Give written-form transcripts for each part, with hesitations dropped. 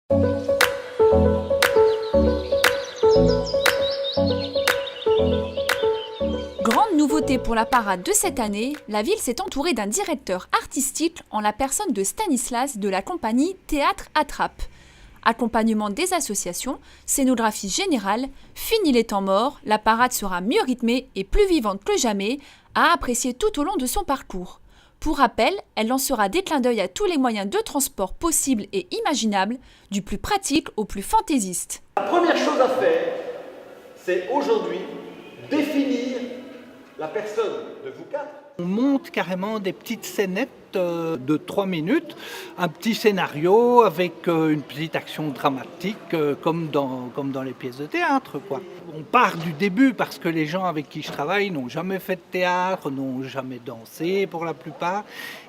Grande nouveauté pour la parade de cette année, la ville s'est entourée d'un directeur artistique en la personne de Stanislas de la compagnie Théâtre Attrape. Accompagnement des associations, scénographie générale, fini les temps morts, la parade sera mieux rythmée et plus vivante que jamais, à apprécier tout au long de son parcours. Pour rappel, elle lancera des clins d'œil à tous les moyens de transport possibles et imaginables, du plus pratique au plus fantaisiste. La première chose à faire, c'est aujourd'hui définir la personne de vous quatre. On monte carrément des petites scénettes de 3 minutes, un petit scénario avec une petite action dramatique comme dans les pièces de théâtre, quoi. On part du début parce que les gens avec qui je travaille n'ont jamais fait de théâtre, n'ont jamais dansé pour la plupart.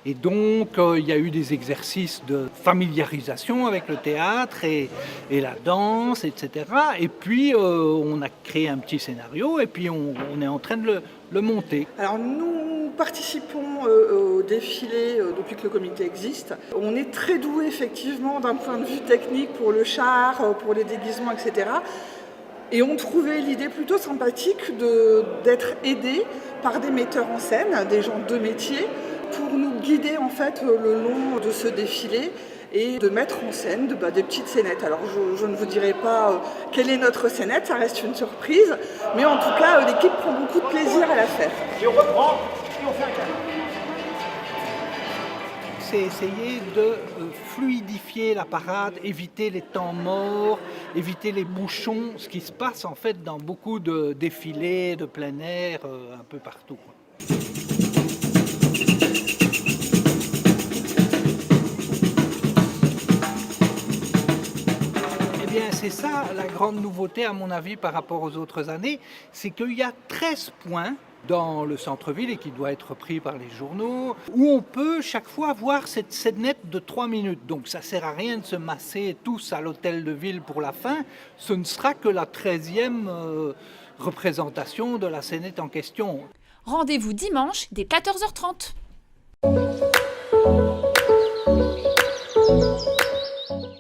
Et donc il y a eu des exercices de familiarisation avec le théâtre et la danse, etc. Et puis on a créé un petit scénario et puis on est en train de le monter. Alors nous participons au défilé depuis que le comité existe. On est très doué effectivement d'un point de vue technique pour le char, pour les déguisements, etc. Et on trouvait l'idée plutôt sympathique d'être aidé par des metteurs en scène, des gens de métier, pour nous guider en fait le long de ce défilé et de mettre en scène des petites scénettes. Alors je ne vous dirai pas quelle est notre scénette, ça reste une surprise, mais en tout cas l'équipe prend beaucoup de plaisir à la faire. Et on reprend et on fait un câlin. C'est essayer de fluidifier la parade, éviter les temps morts, éviter les bouchons, ce qui se passe en fait dans beaucoup de défilés de plein air un peu partout. Eh bien c'est ça la grande nouveauté à mon avis par rapport aux autres années, c'est qu'il y a 13 points dans le centre-ville et qui doit être pris par les journaux, où on peut chaque fois voir cette scénette de 3 minutes. Donc ça ne sert à rien de se masser tous à l'hôtel de ville pour la fin, ce ne sera que la 13e représentation de la scénette en question. Rendez-vous dimanche dès 14h30.